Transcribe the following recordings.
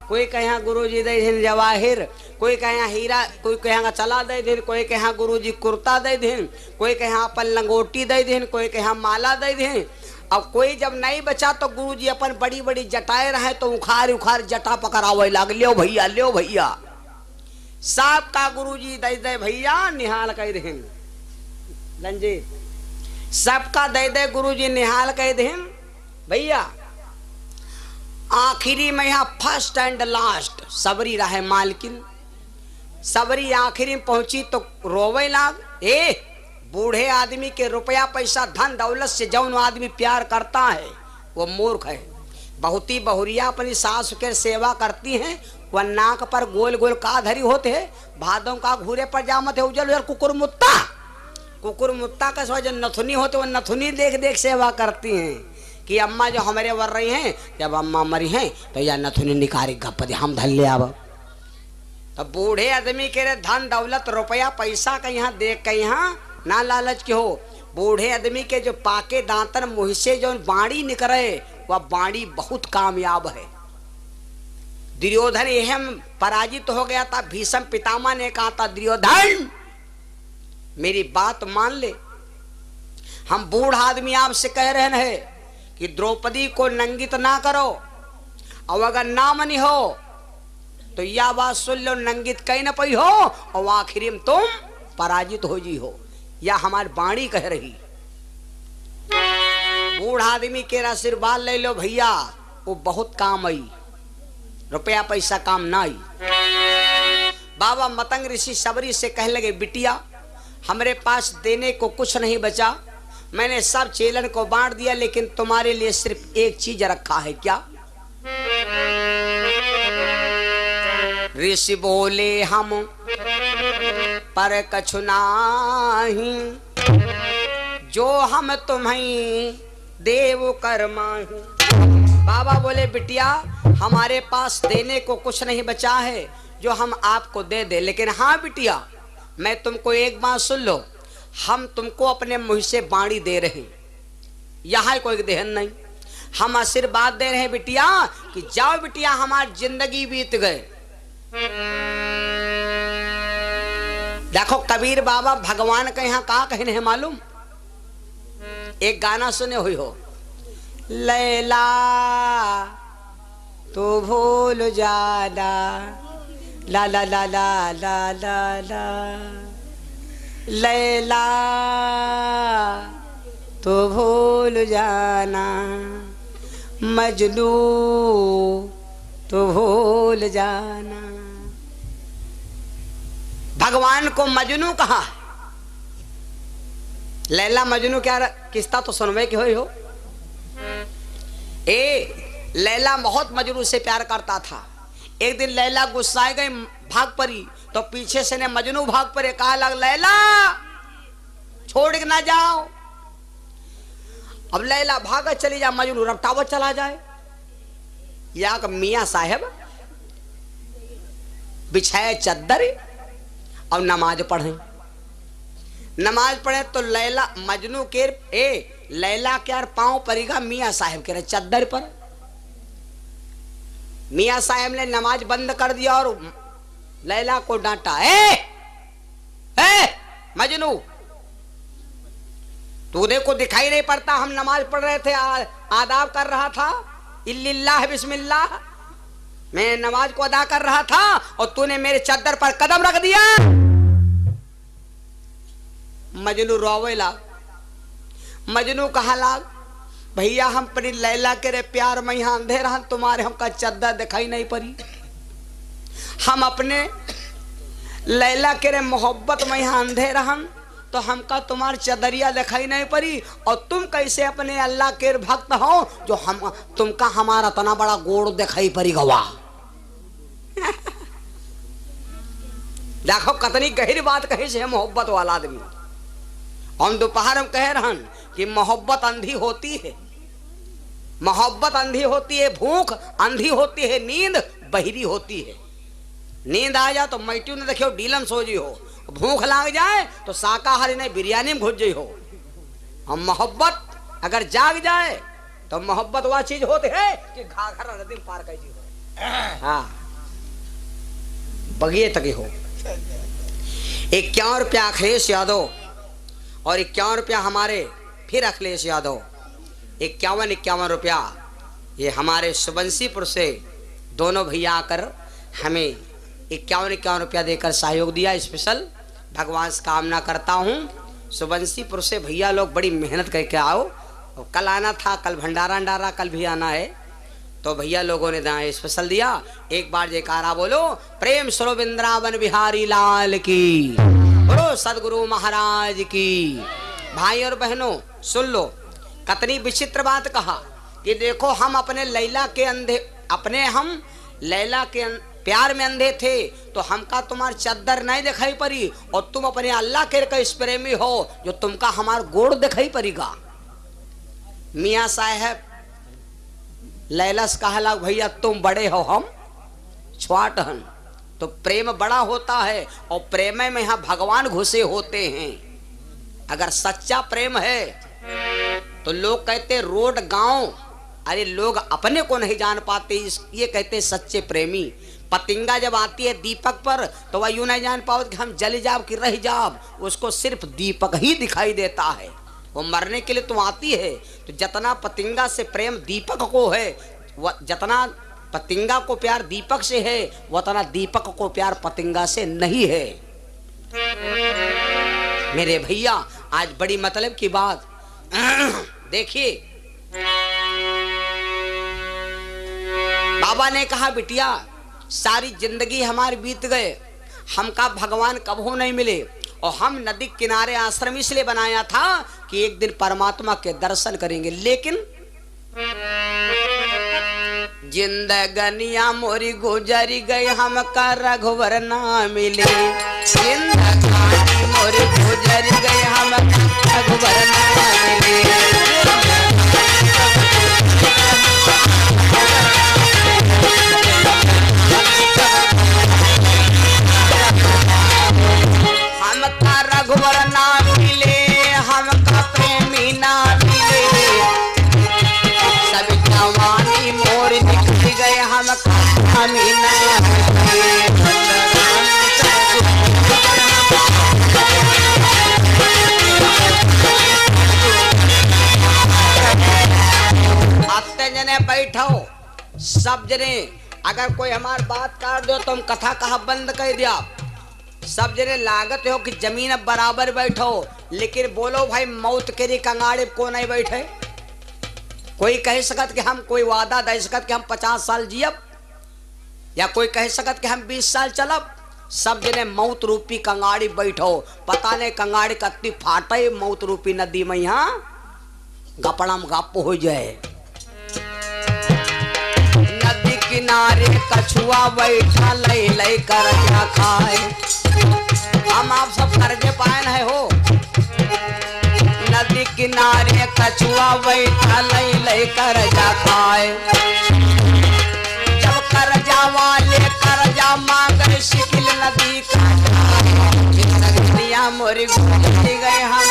कोई कहे गुरुजी दे दिन जवाहिर, कोई कहे हीरा, कोई कहे चला दे दिन, कोई कहे गुरुजी कुर्ता दे दिन, कोई कहे अपन लंगोटी दे दिन, कोई कहे माला दे दिन। अब कोई जब नहीं बचा तो गुरुजी अपन बड़ी बड़ी जटाए रहे तो उखाड़ उखाड़ जटा पकड़ावे लाग, लो भैया लो भैया। सब का गुरुजी दे दे भैया निहाल कह दिन रंजीत, सबका दे दे गुरुजी निहाल कह दिन भैया। आखिरी में यहाँ फर्स्ट एंड लास्ट सबरी रहे मालकिन। सबरी आखिरी में पहुंची तो रोवे लाग। बूढ़े आदमी के रुपया पैसा धन दौलत से जौन आदमी प्यार करता है वो मूर्ख है। बहुत ही बहुरिया अपनी सास के सेवा करती हैं, वह नाक पर गोल गोल का धरी होते है, भादों का घूरे पर जामत है उजल उजल कुकुर मुत्ता का सो जो नथुनी होते वो नथुनी देख देख सेवा करती हैं कि अम्मा जो हमारे वर रही हैं, जब अम्मा मरी हैं तो या नथुनी निकारी गप दे हम धल ले आब। तो बूढ़े आदमी के धन दौलत रुपया पैसा का यहाँ देख के यहाँ ना लालच के हो। बूढ़े आदमी के जो पाके दांतन मुँह से जो बाणी निकले वह बाणी बहुत कामयाब है। दुर्योधन एहम पराजित हो गया था। भीष्म पितामह ने कहा था दुर्योधन मेरी बात मान ले, हम बूढ़ आदमी आपसे कह रहे हैं कि द्रौपदी को नंगित ना करो, और अगर ना मनी हो तो यह बात सुन लो नंगित कहीं न पई हो और आखिरी में तुम पराजित हो जी हो, या हमारी बाणी कह रही। बूढ़ आदमी के आशीर्वाद ले लो भैया, वो बहुत काम आई, रुपया पैसा काम ना आई। बाबा मतंग ऋषि सबरी से कह लगे बिटिया हमारे पास देने को कुछ नहीं बचा, मैंने सब चेलन को बांट दिया, लेकिन तुम्हारे लिए सिर्फ एक चीज रखा है। क्या? ऋषि बोले हम पर कछु नाही, जो हम तुम्हें देव कर्माहि। बाबा बोले बिटिया हमारे पास देने को कुछ नहीं बचा है जो हम आपको दे दे, लेकिन हाँ बिटिया मैं तुमको एक बात सुन लो, हम तुमको अपने मुंह से बाणी दे रहे हैं, यहाँ कोई देहन नहीं, हम आशीर्वाद दे रहे हैं बिटिया कि जाओ बिटिया हमारी जिंदगी बीत गए। देखो कबीर बाबा भगवान का यहाँ कहा कहने है मालूम, एक गाना सुने हुई हो, लैला तो भूल जाना ला ला ला ला ला ला ला, लैला तो भूल जाना, मजनू तो भूल जाना। भगवान को मजनू कहा। लैला मजनू क्या किस्सा तो सुनवे की हो। लैला बहुत मजनू से प्यार करता था। एक दिन लैला गुस्साए गई, भाग पड़ी, तो पीछे से ने मजनू भाग पड़े, कहा लग लैला छोड़ के ना जाओ। अब लैला भागा चली जा, मजनू रपटावत चला जाए। या मियाँ साहब बिछाए चद्दर और नमाज पढ़े। नमाज पढ़े तो लैला मजनू के लैला के यार पांव पड़ेगा मियाँ साहब के चद्दर पर। मियाँ साहब ने नमाज बंद कर दिया और लैला को डांटा, मजनू तूने को दिखाई नहीं पड़ता, हम नमाज पढ़ रहे थे, आदाब कर रहा था, इल्लिल्लाह बिस्मिल्लाह, मैं नमाज को अदा कर रहा था और तूने मेरे चद्दर पर कदम रख दिया। मजनू रोवे लाग। मजनू कहा लाग भैया हम परी लैला के रे प्यार में यहाँ अंधेरा, तुम्हारे हमका चद्दर दिखाई नहीं पड़ी, हम अपने लैला के रे मोहब्बत में यहाँ अंधेरा हम तो हमका तुम्हारी चदरिया दिखाई नहीं पड़ी, और तुम कैसे अपने अल्लाह के भक्त हो जो हम तुमका हमारा तना बड़ा गोड़ दिखाई पड़ी गवा। देखो कतनी गहरी बात कही से मोहब्बत वाला आदमी। हम दोपहर में कह रहे कि मोहब्बत अंधी होती है, मोहब्बत अंधी होती है, भूख अंधी होती है, नींद बहिरी होती है। नींद आ जाए तो मैट्यू ने देखियो डीलन सो जी हो, भूख लाग जाए तो शाकाहारी ने बिरयानी में घुस जी हो। हम मोहब्बत अगर जाग जाए तो मोहब्बत वह चीज होती है कि घाघरा नदी पार कर जी हो। हाँ बगिए तक हो। 51 रुपया अखिलेश यादव और 51 रुपया हमारे फिर अखिलेश यादव, 51 रुपया ये हमारे सुबंसीपुर से दोनों भैया आकर हमें 51 रुपया देकर सहयोग दिया। स्पेशल भगवान से कामना करता हूँ सुबंसीपुर से भैया लोग बड़ी मेहनत करके आओ। और कल आना था, कल भंडारा कल भी आना है, तो भैया लोगों ने दाएं स्पेशल दिया। एक बार जयकारा बोलो, प्रेम स्वरूप वृंदावन बिहारी लाल की, बोलो सदगुरु महाराज की। भाई और बहनों सुन लो, कितनी विचित्र बात कहा कि देखो हम अपने लैला के अंधे, अपने हम लैला के प्यार में अंधे थे तो हमका तुम्हारी चद्दर नहीं दिखाई पड़ी, और तुम अपने अल्लाह के इस प्रेमी हो जो तुमका हमार गोड़ दिखाई पड़ेगा। मियाँ साहब लैलस कहला भैया तुम बड़े हो हम छोट हन, तो प्रेम बड़ा होता है और प्रेम में यहाँ भगवान घुसे होते हैं। अगर सच्चा प्रेम है तो लोग कहते रोड गांव, अरे लोग अपने को नहीं जान पाते, ये कहते सच्चे प्रेमी। पतिंगा जब आती है दीपक पर तो वह यूं नहीं जान पाओ कि हम जल जाब कि रह जाब, उसको सिर्फ दीपक ही दिखाई देता है। वो मरने के लिए तो आती है, तो जितना पतिंगा से प्रेम दीपक को है, वह जितना पतिंगा को प्यार दीपक से है उतना दीपक को प्यार पतिंगा से नहीं है। मेरे भैया आज बड़ी मतलब की बात देखिए, बाबा ने कहा बिटिया सारी जिंदगी हमारी बीत गए, हमका भगवान कबहू नहीं मिले, और हम नदी किनारे आश्रम इसलिए बनाया था कि एक दिन परमात्मा के दर्शन करेंगे। लेकिन जिंदगनिया मोरी गुजरी गई, हमका रघुवर ना मिले। जिंदगानी मोरी गुजरी गई, हमका रघुवर ना मिले। हमका रघुवर ना मिले, हमका प्रेमी ना मिले, सब जवानी मोर निकल गए, हमका स्वामी ना मिले। आते जने बैठो सब जने, अगर कोई हमार बात काट दो तो हम कथा कहा बंद कर दिया। सब जने लागत हो कि जमीन अब बराबर बैठो, लेकिन बोलो भाई मौत के लिए कंगाड़े को नहीं बैठे। कोई कह सकत कि हम कोई वादा दे सकत कि हम 50 साल जियब, या कोई कह सकत कि हम 20 साल चलब। सब जने मौत रूपी कंगाड़ी बैठो, पता नहीं कंगाड़ी कत्ती फाटे मौत रूपी नदी में यहाँ गपड़म गप हो जाए। नदी किनारे कछुआ बैठा लई लई कर क्या खाए, हम आप सब कर्जे पायन है हो। नदी किनारे कछुआ बैठा लई लई कर जा खाए, जब कर्जा वाले कर्जा मांगे शिकिल नदी का मोरी गए हम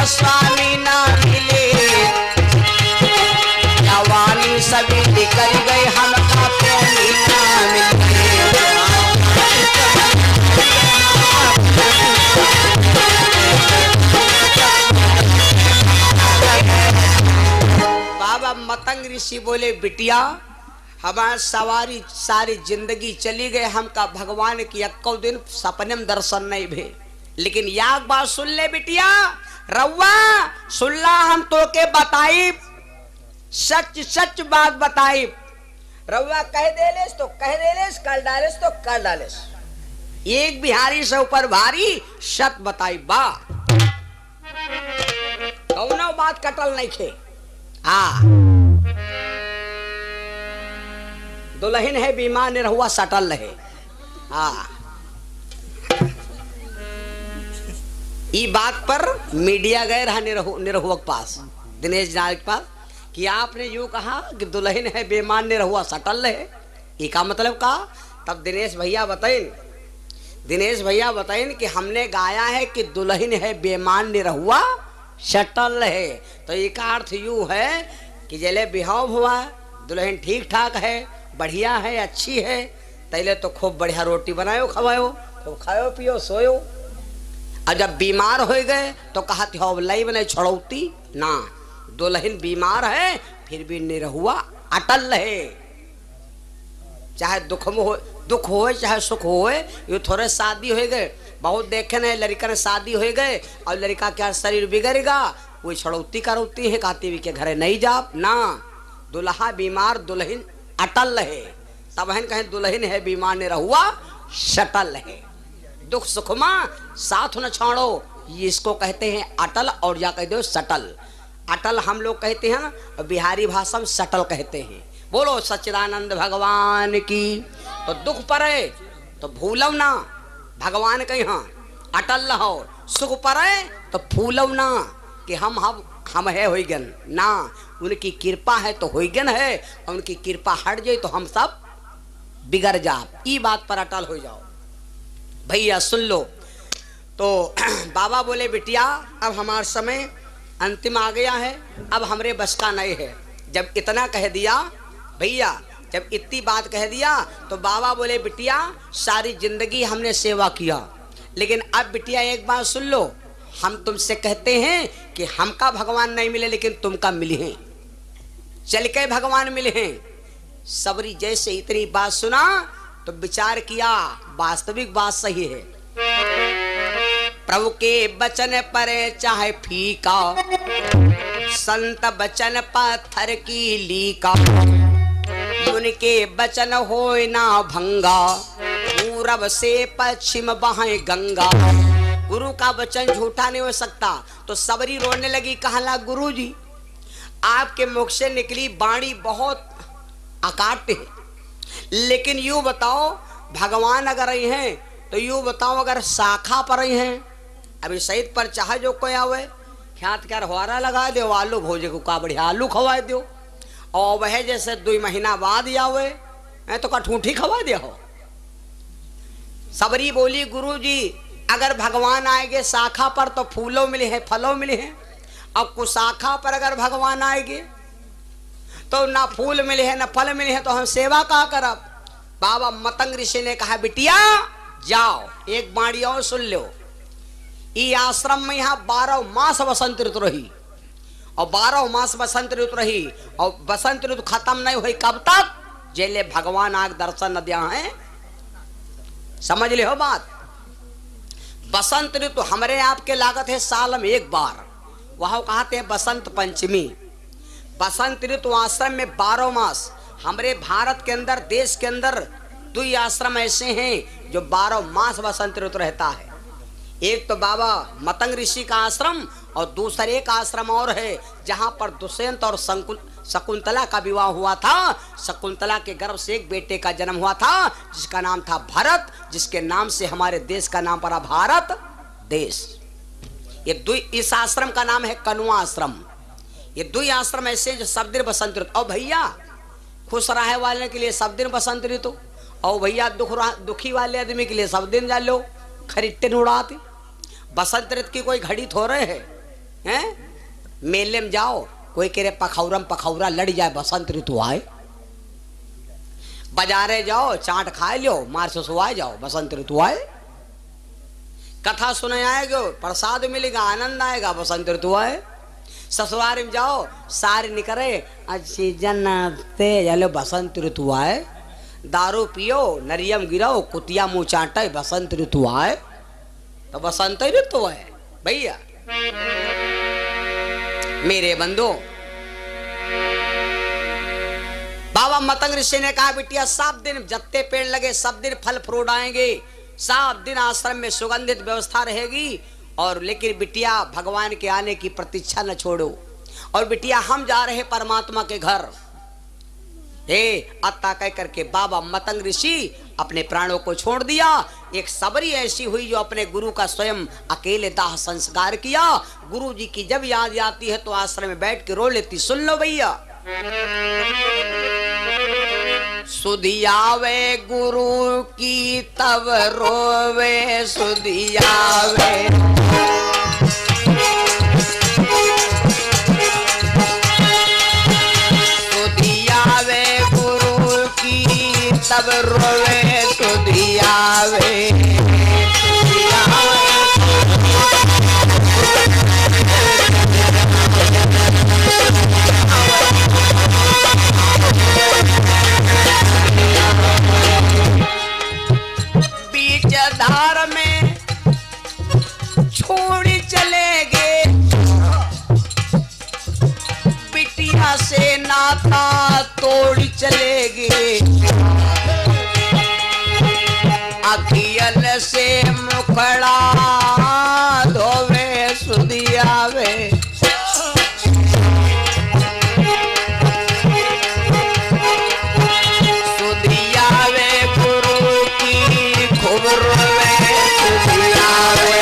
स्वामी ना मिले, जवानी सभी निकल गए, हम प्रेमी ना मिले। बाबा मतंग ऋषि बोले बिटिया हमारी सवारी सारी जिंदगी चली गए, हमका भगवान की अक्को दिन सपने में दर्शन नहीं भे। लेकिन याद बात सुन ले बिटिया, रउआ सुनला हम तो के बताई, सच सच बात बताई। रउआ कह देलेस तो कह देलेस, कर डालेस तो कर डालेस, एक बिहारी से ऊपर भारी सत बताई बा, कौनो बात कटल नहीं खे। हाँ दुल्हन है बीमा निरहुआ सटल रहे। हाँ ई बात पर मीडिया गए रहा निरहुआ के पास, दिनेश नायक के पास, कि आपने यूं कहा कि दुल्हन है बेमान निरहुआ सटल रहे। ये का मतलब का? तब दिनेश भैया बताइन कि हमने गाया है कि दुल्हन है बेमान निरहुआ शटल है। तो ये का अर्थ यू है कि जले बिहाव हुआ, दुल्हन ठीक ठाक है, बढ़िया है, अच्छी है, तैले तो खूब बढ़िया रोटी बनायो खवायो, खूब खायो पियो सोयो। और जब बीमार हो गए तो कहा हो लई बने छड़ौती ना, दुल्हन बीमार है फिर भी निरहुआ अटल है। चाहे दुख होए चाहे सुख होए, ये थोड़े शादी हो गए, बहुत देखे न लड़का ने शादी हो गए और लड़का क्या शरीर बिगड़ेगा, वो छड़ौती करौती है, कहती भी के घरे नहीं जा ना, दुल्हा बीमार दुल्हन अटल है। तब बहन कहें दुल्हन है बीमार निरहुआ शटल है। दुख सुख मां साथ न छोड़ो, ये इसको कहते हैं अटल, और या कह दो सटल। अटल हम लोग कहते हैं और बिहारी भाषा में सटल कहते हैं। बोलो सच्चिदानंद भगवान की। तो दुख पड़े तो भूलव ना, भगवान कहीं हाँ अटल रहो, सुख पड़े तो फूलव ना कि हम है होइगन ना, उनकी कृपा है तो होइगन है, और उनकी कृपा हट जाए तो हम सब बिगड़ जा। ई बात पर अटल हो जाओ। भैया सुन लो। तो बाबा बोले बिटिया अब हमारा समय अंतिम आ गया है, अब हमरे बस का नहीं है। जब इतना कह दिया भैया, जब इतनी बात कह दिया तो बाबा बोले बिटिया सारी जिंदगी हमने सेवा किया, लेकिन अब बिटिया एक बात सुन लो, हम तुमसे कहते हैं कि हमका भगवान नहीं मिले लेकिन तुमका मिले हैं, चल के भगवान मिले हैं। सबरी जैसे इतनी बात सुना तो विचार किया, वास्तविक बात सही है। प्रभु के वचन पर चाहे फीका, संत वचन पत्थर की लीका, उनके वचन होए ना भंगा, पूरब से पश्चिम बहे गंगा। गुरु का वचन झूठा नहीं हो सकता। तो सबरी रोने लगी, कहला गुरु जी आपके मुख से निकली वाणी बहुत अकाट्य है, लेकिन यूं बताओ भगवान अगर रही हैं तो यूं बताओ अगर शाखा पर रही हैं, अभी शहीद पर चाहे जो कोई आवे ख्यात क्या रखवारा लगा दो, आलू भोजे को का बढ़िया आलू खवा दो, और वह जैसे 2 महीना बाद आवे तो कठूठी खवा दे हो। सबरी बोली गुरु जी अगर भगवान आएंगे शाखा पर तो फूलों मिले हैं फलों मिले हैं, अब कुशाखा पर अगर भगवान आएंगे तो ना फूल मिले हैं ना फल मिले हैं, तो हम सेवा कहाँ करब। बाबा मतंग ऋषि ने कहा बिटिया जाओ एक बाणी और सुन लो, ये आश्रम में यहाँ 12 मास बसंत ऋतु रही, और 12 मास बसंत ऋतु रही, और बसंत ऋतु खत्म नहीं हुई कब तक, जेले भगवान आग दर्शन न दिया है। समझ ले हो बात। बसंत ऋतु हमारे आपके लागत है साल में एक बार, वहां कहते हैं बसंत पंचमी। बसंत ऋतु आश्रम में 12 मास, हमारे भारत के अंदर देश के अंदर 2 आश्रम ऐसे हैं जो 12 मास बसंत ऋतु रहता है। एक तो बाबा मतंग ऋषि का आश्रम, और दूसरा एक आश्रम और है जहां पर दुष्यंत और शकुंतला का विवाह हुआ था। शकुंतला के गर्भ से एक बेटे का जन्म हुआ था जिसका नाम था भरत, जिसके नाम से हमारे देश का नाम पड़ा भारत देश। इस आश्रम का नाम है कनुआ आश्रम। ये 2 आश्रम ऐसे जो सब दिन बसंत ऋतु, और भैया खुश रहे वाले के लिए सब दिन बसंत ऋतु, और भैया दुखी वाले आदमी के लिए सब दिन जा लो खरीदते उड़ाते। बसंत ऋतु की कोई घड़ी थोड़े हैं। मेले में जाओ कोई कह रहे पखौरा लड़ जाए बसंत ऋतु आए, बाजारे जाओ चाट खाए लो मार सुसुआए जाओ बसंत ऋतु आए, कथा सुने आएगा प्रसाद मिलेगा आनंद आएगा बसंत ऋतु आए, ससुराल में जाओ सारे निकले अच्छी जन्नते चलो बसंत ऋतु आए, दारू पियो नरियम गिराओ कुतिया मुंह चाटे बसंत ऋतु आए, तो बसंत ऋतु है भैया। मेरे बंधु बाबा मतंग ऋषि ने कहा बिटिया सब दिन जत्ते पेड़ लगे सब दिन फल फ्रूट आएंगे, सब दिन आश्रम में सुगंधित व्यवस्था रहेगी, और लेकिन बिटिया भगवान के आने की प्रतीक्षा न छोड़ो। और बिटिया हम जा रहे परमात्मा के घर। अत्ता कह करके बाबा मतंग ऋषि अपने प्राणों को छोड़ दिया। एक सबरी ऐसी हुई जो अपने गुरु का स्वयं अकेले दाह संस्कार किया। गुरु जी की जब याद आती है तो आश्रम में बैठ के रो लेती। सुन लो भैया, सुधियावे गुरु की तब रोवे सुधियावे। सुधियावे गुरु की तब रोवे सुधियावे। बीच धार में छोड़ चले गए, बिटिया से नाता तोड़ चले गए। अखियल से मुखड़ा धोवे सुधियावे। सुधियावे गुरु की खूब रोवे सुधियावे।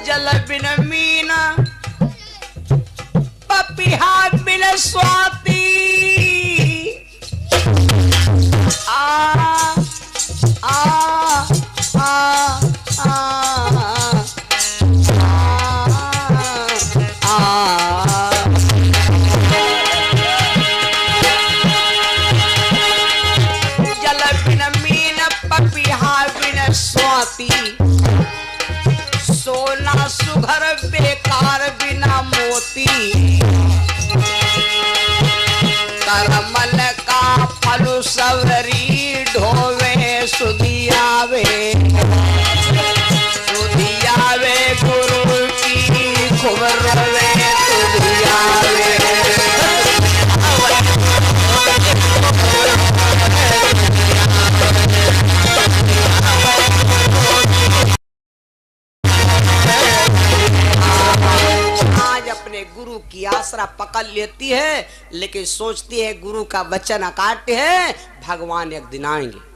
जल बिन मीना पपिहा बिन स्वाति। आ आ आ आ आ जल बिन मीन पपिहा बिन स्वाति। सोना सुघर बेकार बिना मोती। करमल का फल सवरी ढोवे सुधियावे। सुधियावे गुरु की खूब रोवे सुधियावे। अपने गुरु की आसरा पकड़ लेती है, लेकिन सोचती है गुरु का वचन अकाट्य है, भगवान एक दिन आएंगे।